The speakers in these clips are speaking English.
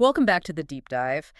Welcome back to the deep dive.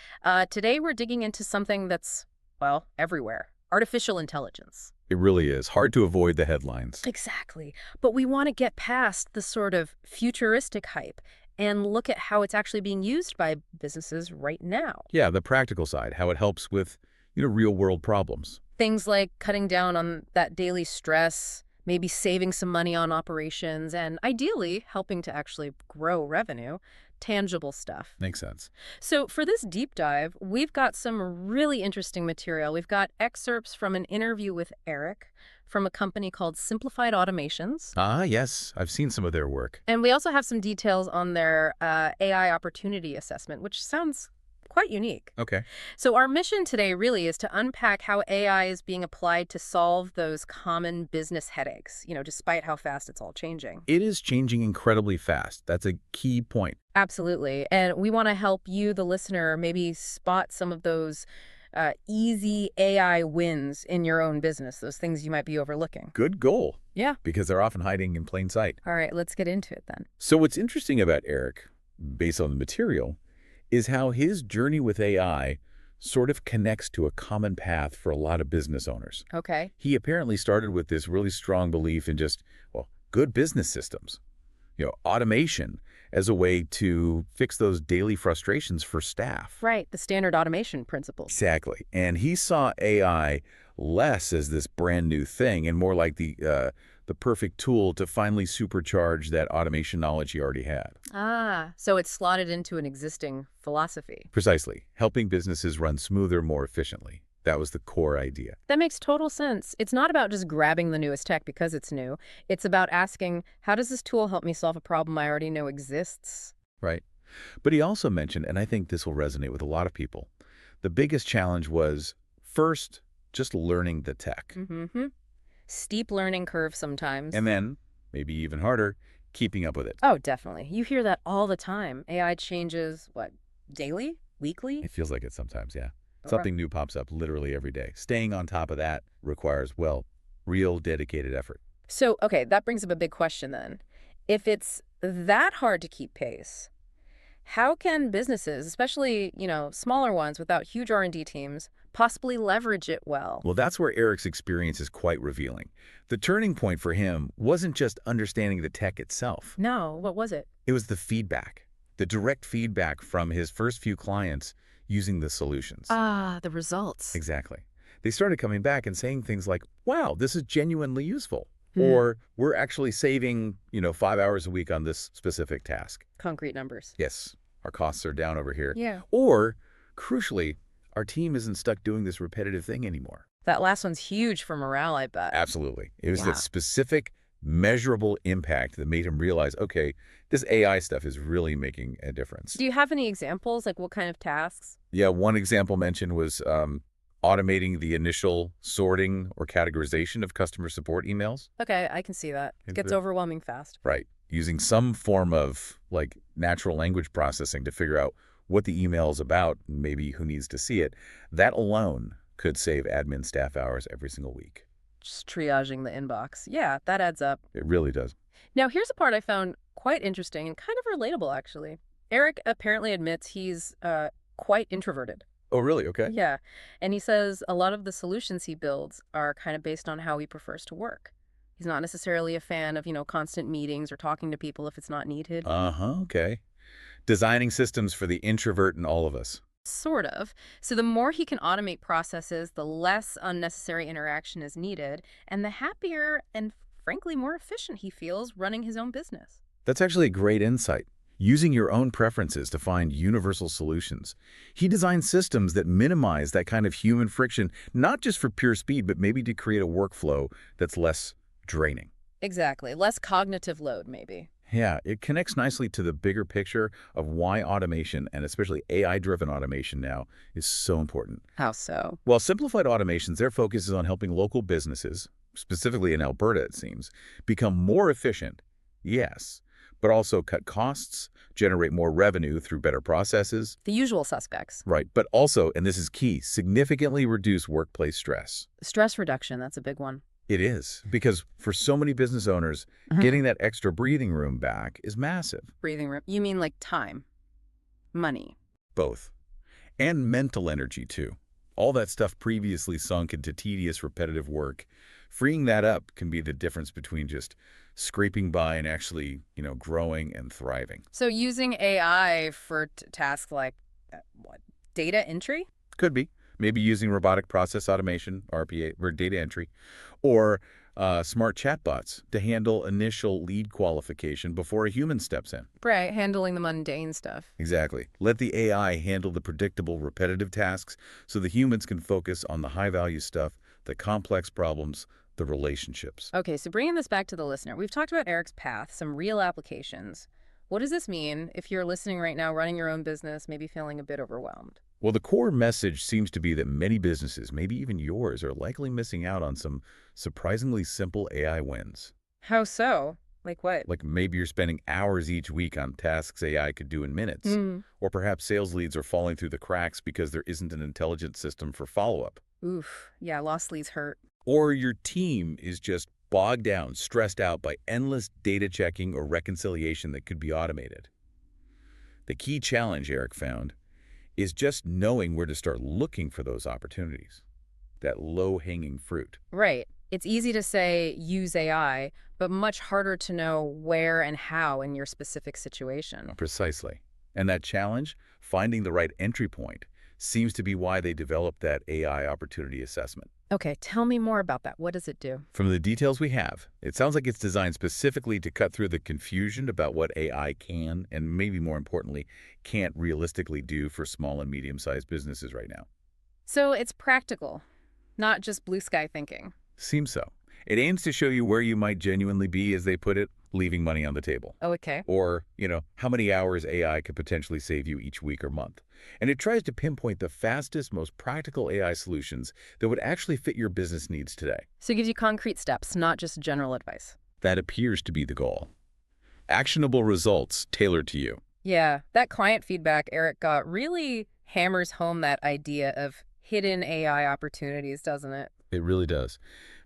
Today we're digging into something that's, well, everywhere. Artificial intelligence. It really is. Hard to avoid the headlines. Exactly. But we want to get past the sort of futuristic hype and look at how it's actually being used by businesses right now. Yeah, the practical side, how it helps with, real-world problems. Things like cutting down on that daily stress, maybe saving some money on operations, and ideally helping to actually grow revenue. Tangible stuff. Makes sense. So for this deep dive, we've got some really interesting material. We've got excerpts from an interview with Eric from a company called Simplified Automations. Ah, yes. I've seen some of their work. And we also have some details on their AI opportunity assessment, which sounds quite unique. Okay. So our mission today really is to unpack how AI is being applied to solve those common business headaches, despite how fast it's all changing. It is changing incredibly fast. That's a key point. Absolutely. And we want to help you, the listener, maybe spot some of those easy AI wins in your own business, those things you might be overlooking. Good goal. Yeah. Because they're often hiding in plain sight. All right, let's get into it then. So what's interesting about Eric, based on the material, is how his journey with AI sort of connects to a common path for a lot of business owners. Okay. He apparently started with this really strong belief in just, well, good business systems, automation as a way to fix those daily frustrations for staff. Right, the standard automation principles. Exactly. And he saw AI less as this brand new thing and more like the perfect tool to finally supercharge that automation knowledge he already had. Ah, so it's slotted into an existing philosophy. Precisely. Helping businesses run smoother, more efficiently. That was the core idea. That makes total sense. It's not about just grabbing the newest tech because it's new. It's about asking, how does this tool help me solve a problem I already know exists? Right. But he also mentioned, and I think this will resonate with a lot of people, the biggest challenge was, first, just learning the tech. Mm-hmm. Steep learning curve sometimes. And then, maybe even harder, keeping up with it. Oh, definitely. You hear that all the time. AI changes, what, daily? Weekly? It feels like it sometimes, yeah. Right. Something new pops up literally every day. Staying on top of that requires, well, real dedicated effort. So, okay, that brings up a big question then. If it's that hard to keep pace, how can businesses, especially, smaller ones without huge R&D teams, possibly leverage it well? Well, that's where Eric's experience is quite revealing. The turning point for him wasn't just understanding the tech itself. No, what was it? It was the feedback, the direct feedback from his first few clients using the solutions. Ah, the results. Exactly. They started coming back and saying things like, wow, this is genuinely useful. Or we're actually saving, 5 hours a week on this specific task. Concrete numbers. Yes, our costs are down over here. Yeah. Or, crucially, our team isn't stuck doing this repetitive thing anymore. That last one's huge for morale, I bet. Absolutely. It was Wow. that specific, measurable impact that made him realize, okay, this AI stuff is really making a difference. Do you have any examples? Like what kind of tasks? Yeah, one example mentioned was automating the initial sorting or categorization of customer support emails. Okay, I can see that. It Into gets the- overwhelming fast. Right. Using some form of natural language processing to figure out what the email is about, maybe who needs to see it. That alone could save admin staff hours every single week. Just triaging the inbox. Yeah, that adds up. It really does. Now, here's a part I found quite interesting and kind of relatable, actually. Eric apparently admits he's quite introverted. Oh, really? Okay. Yeah, and he says a lot of the solutions he builds are kind of based on how he prefers to work. He's not necessarily a fan of, constant meetings or talking to people if it's not needed. Okay. Designing systems for the introvert in all of us. Sort of. So the more he can automate processes, the less unnecessary interaction is needed, and the happier and frankly more efficient he feels running his own business. That's actually a great insight. Using your own preferences to find universal solutions. He designed systems that minimize that kind of human friction, not just for pure speed, but maybe to create a workflow that's less draining. Exactly. Less cognitive load, maybe. Yeah, it connects nicely to the bigger picture of why automation, and especially AI-driven automation now, is so important. How so? While Simplified Automations, their focus is on helping local businesses, specifically in Alberta it seems, become more efficient, yes, but also cut costs, generate more revenue through better processes. The usual suspects. Right, but also, and this is key, significantly reduce workplace stress. Stress reduction, that's a big one. It is, because for so many business owners, getting that extra breathing room back is massive. Breathing room. You mean like time, money, Both. And mental energy, too. All that stuff previously sunk into tedious, repetitive work. Freeing that up can be the difference between just scraping by and actually, growing and thriving. So using AI for tasks like, what, data entry? Could be. Maybe using robotic process automation, RPA, or data entry, or smart chatbots to handle initial lead qualification before a human steps in. Right, handling the mundane stuff. Exactly. Let the AI handle the predictable, repetitive tasks so the humans can focus on the high-value stuff, the complex problems, the relationships. Okay, so bringing this back to the listener, we've talked about Eric's path, some real applications. What does this mean if you're listening right now, running your own business, maybe feeling a bit overwhelmed? Well, the core message seems to be that many businesses, maybe even yours, are likely missing out on some surprisingly simple AI wins. How so? Like what? Like maybe you're spending hours each week on tasks AI could do in minutes. Or perhaps sales leads are falling through the cracks because there isn't an intelligent system for follow-up. Oof, yeah, lost leads hurt. Or your team is just bogged down, stressed out by endless data checking or reconciliation that could be automated. The key challenge, Eric found, is just knowing where to start looking for those opportunities, that low-hanging fruit. Right. It's easy to say use AI, but much harder to know where and how in your specific situation. Precisely. And that challenge, finding the right entry point, seems to be why they developed that AI opportunity assessment. Okay, tell me more about that. What does it do? From the details we have, it sounds like it's designed specifically to cut through the confusion about what AI can, and maybe more importantly, can't realistically do for small and medium-sized businesses right now. So it's practical, not just blue sky thinking. Seems so. It aims to show you where you might genuinely be, as they put it, leaving money on the table. Oh, okay. Or, how many hours AI could potentially save you each week or month. And it tries to pinpoint the fastest, most practical AI solutions that would actually fit your business needs today. So it gives you concrete steps, not just general advice. That appears to be the goal. Actionable results tailored to you. Yeah, that client feedback Eric got really hammers home that idea of hidden AI opportunities, doesn't it? It really does.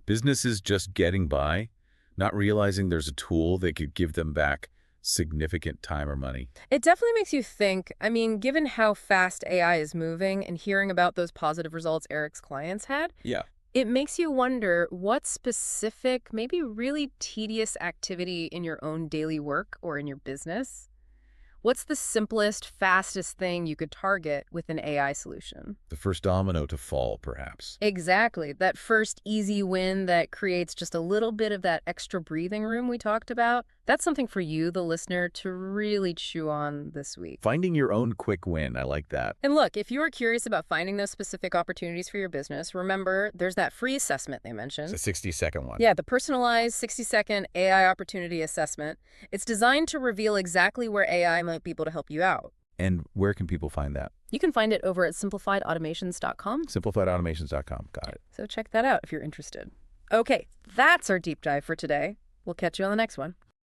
Businesses just getting by, not realizing there's a tool that could give them back significant time or money. It definitely makes you think. I mean, given how fast AI is moving and hearing about those positive results Eric's clients had, Yeah. it makes you wonder what specific, maybe really tedious activity in your own daily work or in your business. What's the simplest, fastest thing you could target with an AI solution? The first domino to fall, perhaps. Exactly. That first easy win that creates just a little bit of that extra breathing room we talked about. That's something for you, the listener, to really chew on this week. Finding your own quick win. I like that. And look, if you are curious about finding those specific opportunities for your business, remember there's that free assessment they mentioned. It's a 60-second one. Yeah, the personalized 60-second AI opportunity assessment. It's designed to reveal exactly where AI might be able to help you out. And where can people find that? You can find it over at simplifiedautomations.com. Simplifiedautomations.com. Got it. So check that out if you're interested. Okay, that's our deep dive for today. We'll catch you on the next one.